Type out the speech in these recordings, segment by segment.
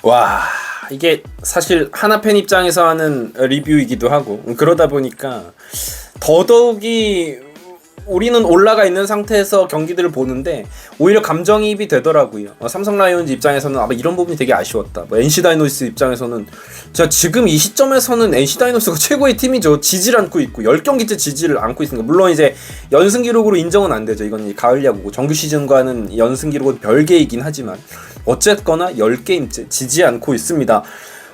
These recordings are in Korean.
와, 이게 사실 하나팬 입장에서 하는 리뷰이기도 하고 그러다 보니까 더더욱이 우리는 올라가 있는 상태에서 경기들을 보는데 오히려 감정이입이 되더라고요. 삼성 라이온즈 입장에서는 아마 이런 부분이 되게 아쉬웠다. NC 다이노스 입장에서는 자, 지금 이 시점에서는 NC 다이노스가 최고의 팀이죠. 지질 않고 있고 10경기째 지지를 않고 있습니다. 물론 이제 연승 기록으로 인정은 안 되죠. 이건 가을 야구고 정규 시즌과는 연승 기록은 별개이긴 하지만 어쨌거나 10게임째 지지 않고 있습니다.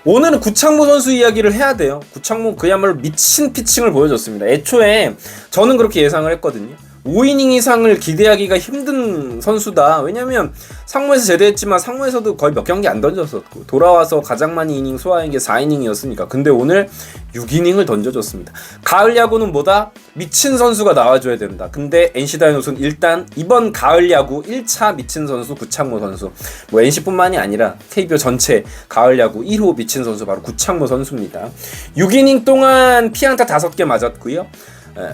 오늘은 구창모 선수 이야기를 해야 돼요. 구창모 그야말로 미친 피칭을 보여줬습니다. 애초에 저는 그렇게 예상을 했거든요. 5이닝 이상을 기대하기가 힘든 선수다. 왜냐면 상무에서 제대했지만 상무에서도 거의 몇 경기 안 던졌었고 돌아와서 가장 많이 이닝 소화한 게 4이닝이었으니까. 근데 오늘 6이닝을 던져줬습니다. 가을 야구는 뭐다? 미친 선수가 나와줘야 된다. 근데 NC 다이노스는 일단 이번 가을 야구 1차 미친 선수 구창모 선수, 뭐 NC뿐만이 아니라 KBO 전체 가을 야구 1호 미친 선수 바로 구창모 선수입니다. 6이닝 동안 피안타 5개 맞았고요.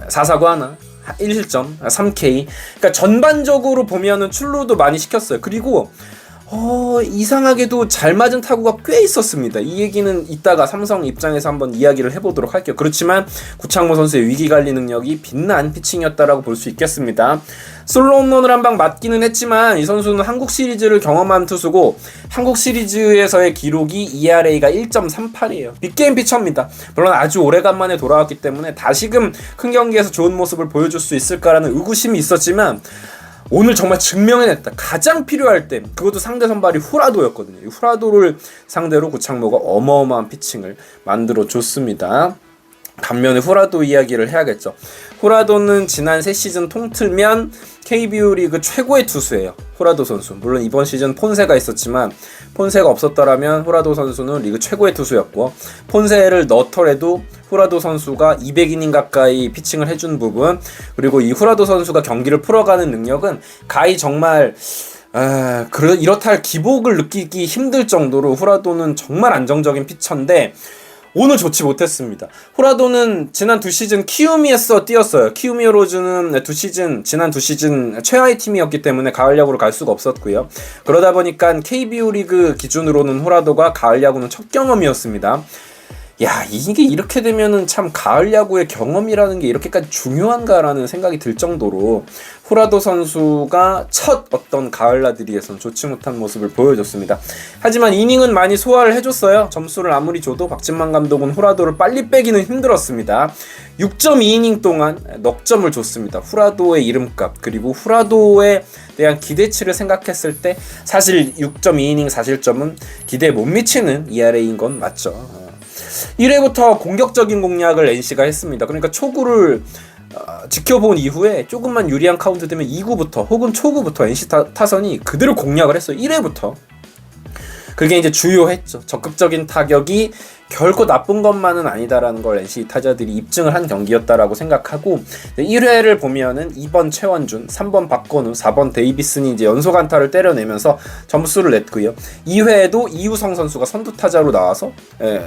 4사구 하나, 1실점, 3K. 그러니까 전반적으로 보면은 출루도 많이 시켰어요. 그리고 이상하게도 잘 맞은 타구가 꽤 있었습니다. 이 얘기는 이따가 삼성 입장에서 한번 이야기를 해보도록 할게요. 그렇지만 구창모 선수의 위기관리 능력이 빛난 피칭이었다라고 볼 수 있겠습니다. 솔로 홈런을 한 방 맞기는 했지만 이 선수는 한국 시리즈를 경험한 투수고 한국 시리즈에서의 기록이 ERA가 1.38이에요. 빅게임 피처입니다. 물론 아주 오래간만에 돌아왔기 때문에 다시금 큰 경기에서 좋은 모습을 보여줄 수 있을까라는 의구심이 있었지만 오늘 정말 증명해냈다. 가장 필요할 때, 그것도 상대 선발이 후라도였거든요. 이 후라도를 상대로 구창모가 어마어마한 피칭을 만들어줬습니다. 반면에 후라도 이야기를 해야겠죠. 후라도는 지난 3시즌 통틀면 KBO 리그 최고의 투수예요. 후라도 선수. 물론 이번 시즌 폰세가 있었지만 폰세가 없었더라면 후라도 선수는 리그 최고의 투수였고, 폰세를 넣더라도 후라도 선수가 200이닝 가까이 피칭을 해준 부분, 그리고 이 후라도 선수가 경기를 풀어가는 능력은 가히 정말 이렇다 할 기복을 느끼기 힘들 정도로 후라도는 정말 안정적인 피처인데 오늘 좋지 못했습니다. 후라도는 지난 2시즌 키우미에서 뛰었어요. 키우미 로즈는 지난 2시즌 최하위 팀이었기 때문에 가을 야구로 갈 수가 없었고요. 그러다 보니까 KBO 리그 기준으로는 후라도가 가을 야구는 첫 경험이었습니다. 야, 이게 이렇게 되면은 참 가을 야구의 경험이라는 게 이렇게까지 중요한가라는 생각이 들 정도로 후라도 선수가 첫 어떤 가을 나들이에선 좋지 못한 모습을 보여줬습니다. 하지만 이닝은 많이 소화를 해줬어요. 점수를 아무리 줘도 박진만 감독은 후라도를 빨리 빼기는 힘들었습니다. 6.2이닝 동안 넉 점을 줬습니다. 후라도의 이름값 그리고 후라도에 대한 기대치를 생각했을 때 사실 6.2이닝 4실점은 기대에 못 미치는 ERA인 건 맞죠. 1회부터 공격적인 공략을 NC가 했습니다. 그러니까 초구를 지켜본 이후에 조금만 유리한 카운트 되면 2구부터 혹은 초구부터 NC 타선이 그대로 공략을 했어요. 1회부터. 그게 이제 주요했죠. 적극적인 타격이 결코 나쁜 것만은 아니다라는 걸 NC 타자들이 입증을 한 경기였다라고 생각하고, 1회를 보면은 2번 최원준, 3번 박건우, 4번 데이비슨이 이제 연속 안타를 때려내면서 점수를 냈고요. 2회에도 이우성 선수가 선두 타자로 나와서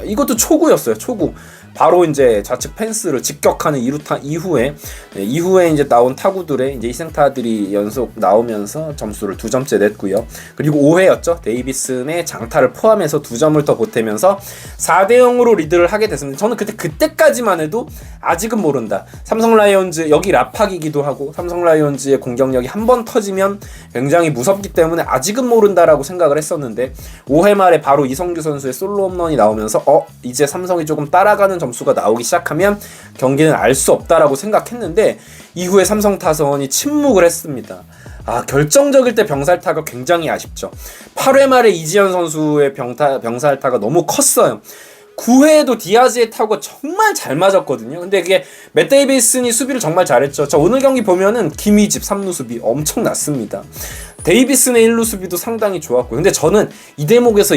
이것도 초구였어요. 초구. 바로 이제 좌측 펜스를 직격하는 2루타 이후에 이제 나온 타구들의 이제 희생타들이 연속 나오면서 점수를 2점째 냈고요. 그리고 5회였죠. 데이비슨의 장타를 포함해서 2점을 더 보태면서 4대0으로 리드를 하게 됐습니다. 저는 그때까지만 해도 아직은 모른다. 삼성 라이온즈 여기 라팍이기도 하고 삼성 라이온즈의 공격력이 한번 터지면 굉장히 무섭기 때문에 아직은 모른다라고 생각을 했었는데 5회 말에 바로 이성규 선수의 솔로 홈런이 나오면서 이제 삼성이 조금 따라가는 점수가 나오기 시작하면 경기는 알 수 없다라고 생각했는데 이후에 삼성 타선이 침묵을 했습니다. 결정적일 때 병살타가 굉장히 아쉽죠. 8회 말에 이지현 선수의 병살타가 너무 컸어요. 9회에도 디아즈의 타구가 정말 잘 맞았거든요. 근데 그게 맷 데이비슨이 수비를 정말 잘했죠. 저 오늘 경기 보면은 김희집 3루 수비 엄청났습니다. 데이비슨의 1루 수비도 상당히 좋았고, 근데 저는 이 대목에서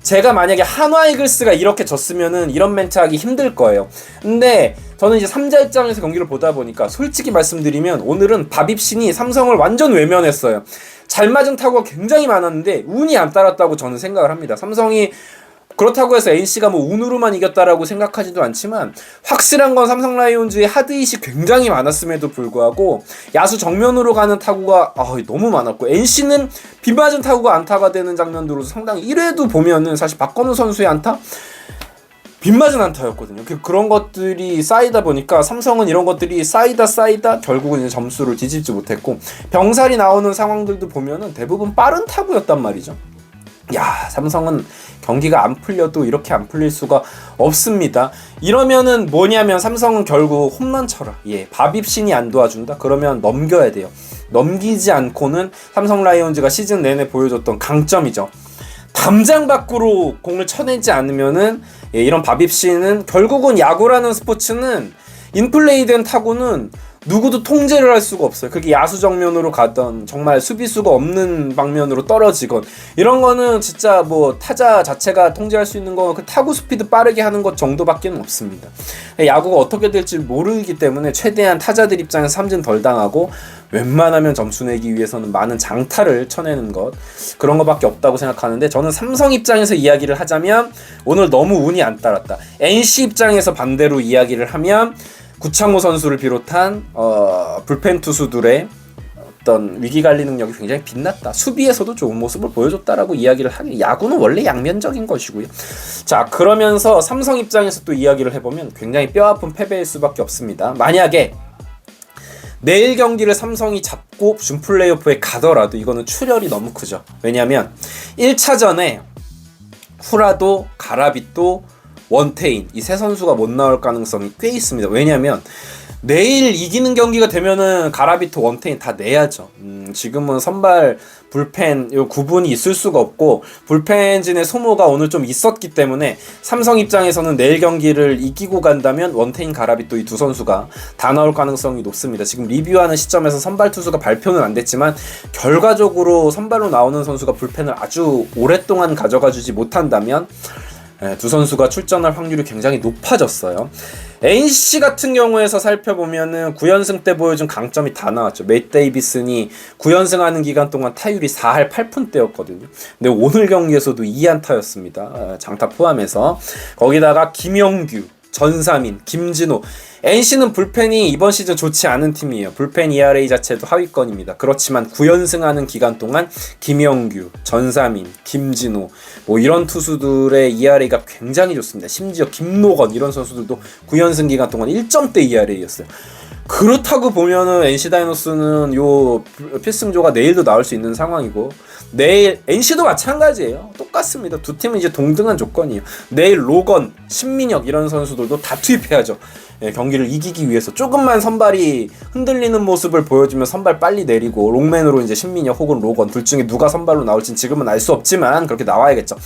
제가 만약에 한화 이글스가 이렇게 졌으면은 이런 멘트 하기 힘들 거예요. 근데 저는 이제 3자 입장에서 경기를 보다 보니까 솔직히 말씀드리면 오늘은 밥입신이 삼성을 완전 외면했어요. 잘 맞은 타구가 굉장히 많았는데 운이 안 따랐다고 저는 생각을 합니다. 삼성이 그렇다고 해서 NC가 뭐 운으로만 이겼다라고 생각하지도 않지만 확실한 건 삼성 라이온즈의 하드잇이 굉장히 많았음에도 불구하고 야수 정면으로 가는 타구가 너무 많았고 NC는 빗 맞은 타구가 안타가 되는 장면들로 상당히 1회도 보면은 사실 박건우 선수의 안타 빗맞은 안타였거든요. 그런 것들이 쌓이다 보니까 삼성은 이런 것들이 쌓이다 결국은 이제 점수를 뒤집지 못했고 병살이 나오는 상황들도 보면은 대부분 빠른 타구였단 말이죠. 야, 삼성은 경기가 안 풀려도 이렇게 안 풀릴 수가 없습니다. 이러면은 뭐냐면 삼성은 결국 홈런 쳐라. 밥입신이 안 도와준다? 그러면 넘겨야 돼요. 넘기지 않고는 삼성 라이온즈가 시즌 내내 보여줬던 강점이죠. 담장 밖으로 공을 쳐내지 않으면은 이런 밥입신은 결국은 야구라는 스포츠는 인플레이된 타구는 누구도 통제를 할 수가 없어요. 그게 야수 정면으로 가던 정말 수비수가 없는 방면으로 떨어지건 이런 거는 진짜 뭐 타자 자체가 통제할 수 있는 건 그 타구 스피드 빠르게 하는 것 정도밖에 없습니다. 야구가 어떻게 될지 모르기 때문에 최대한 타자들 입장에서 삼진 덜 당하고 웬만하면 점수 내기 위해서는 많은 장타를 쳐내는 것 그런 것밖에 없다고 생각하는데 저는 삼성 입장에서 이야기를 하자면 오늘 너무 운이 안 따랐다. NC 입장에서 반대로 이야기를 하면 구창모 선수를 비롯한 불펜 투수들의 어떤 위기관리 능력이 굉장히 빛났다. 수비에서도 좋은 모습을 보여줬다라고 이야기를 하기. 야구는 원래 양면적인 것이고요. 자, 그러면서 삼성 입장에서 또 이야기를 해보면 굉장히 뼈아픈 패배일 수밖에 없습니다. 만약에 내일 경기를 삼성이 잡고 준 플레이오프에 가더라도 이거는 출혈이 너무 크죠. 왜냐하면 1차전에 후라도, 가라빗도, 원태인 이 세 선수가 못 나올 가능성이 꽤 있습니다. 왜냐하면 내일 이기는 경기가 되면은 가라비토 원태인 다 내야죠. 지금은 선발 불펜 요 구분이 있을 수가 없고 불펜진의 소모가 오늘 좀 있었기 때문에 삼성 입장에서는 내일 경기를 이기고 간다면 원태인 가라비토 이 두 선수가 다 나올 가능성이 높습니다. 지금 리뷰하는 시점에서 선발 투수가 발표는 안 됐지만 결과적으로 선발로 나오는 선수가 불펜을 아주 오랫동안 가져가 주지 못한다면 두 선수가 출전할 확률이 굉장히 높아졌어요. NC 같은 경우에서 살펴보면은 9연승 때 보여준 강점이 다 나왔죠. 맷 데이비슨이 9연승하는 기간 동안 타율이 4할 8푼대였거든요. 근데 오늘 경기에서도 2안타였습니다. 장타 포함해서. 거기다가 김영규, 전사민, 김진호. NC는 불펜이 이번 시즌 좋지 않은 팀이에요. 불펜 ERA 자체도 하위권입니다. 그렇지만 9연승하는 기간 동안 김영규, 전사민, 김진호 뭐 이런 투수들의 ERA가 굉장히 좋습니다. 심지어 김노건 이런 선수들도 9연승 기간 동안 1점대 ERA였어요. 그렇다고 보면은 NC 다이노스는 요 필승조가 내일도 나올 수 있는 상황이고 내일 NC도 마찬가지예요. 똑같습니다. 두 팀은 이제 동등한 조건이에요. 내일 로건, 신민혁 이런 선수들도 다 투입해야죠. 경기를 이기기 위해서 조금만 선발이 흔들리는 모습을 보여주면 선발 빨리 내리고 롱맨으로 이제 신민혁 혹은 로건 둘 중에 누가 선발로 나올지는 지금은 알 수 없지만 그렇게 나와야겠죠.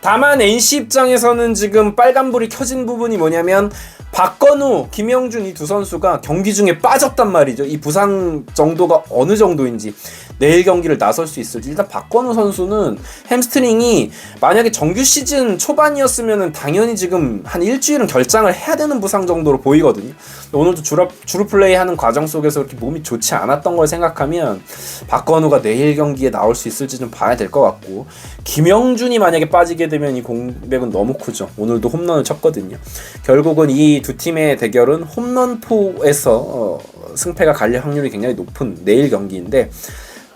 다만 NC 입장에서는 지금 빨간불이 켜진 부분이 뭐냐면 박건우, 김영준 이 두 선수가 경기 중에 빠졌단 말이죠. 이 부상 정도가 어느 정도인지 내일 경기를 나설 수 있을지. 일단 박건우 선수는 햄스트링이 만약에 정규 시즌 초반이었으면 당연히 지금 한 일주일은 결장을 해야 되는 부상 정도로 보이거든요. 오늘도 주루 플레이하는 과정 속에서 이렇게 몸이 좋지 않았던 걸 생각하면 박건우가 내일 경기에 나올 수 있을지 좀 봐야 될 것 같고 김영준이 만약에 빠지게 되면 이 공백은 너무 크죠. 오늘도 홈런을 쳤거든요. 결국은 이 두 팀의 대결은 홈런포에서 승패가 갈릴 확률이 굉장히 높은 내일 경기인데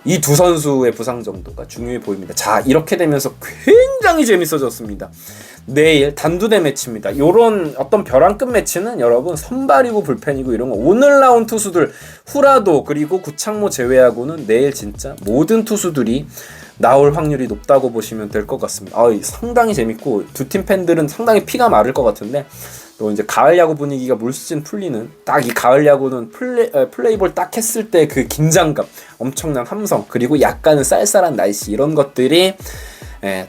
이 두 선수의 부상 정도가 중요해 보입니다. 자, 이렇게 되면서 굉장히 재밌어졌습니다. 내일 단두대 매치입니다. 요런 어떤 벼랑끝 매치는 여러분 선발이고 불펜이고 이런 거 오늘 나온 투수들 후라도 그리고 구창모 제외하고는 내일 진짜 모든 투수들이 나올 확률이 높다고 보시면 될 것 같습니다. 상당히 재밌고 두 팀 팬들은 상당히 피가 마를 것 같은데 또 이제 가을 야구 분위기가 물씬 풀리는 딱 이 가을 야구는 플레이볼 딱 했을 때 그 긴장감, 엄청난 함성 그리고 약간은 쌀쌀한 날씨 이런 것들이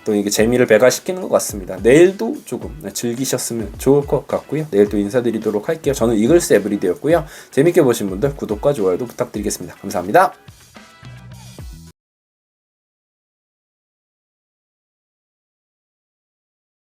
또 이게 재미를 배가시키는 것 같습니다. 내일도 조금 즐기셨으면 좋을 것 같고요. 내일 또 인사드리도록 할게요. 저는 이글스 에브리데이였고요. 재밌게 보신 분들 구독과 좋아요도 부탁드리겠습니다. 감사합니다.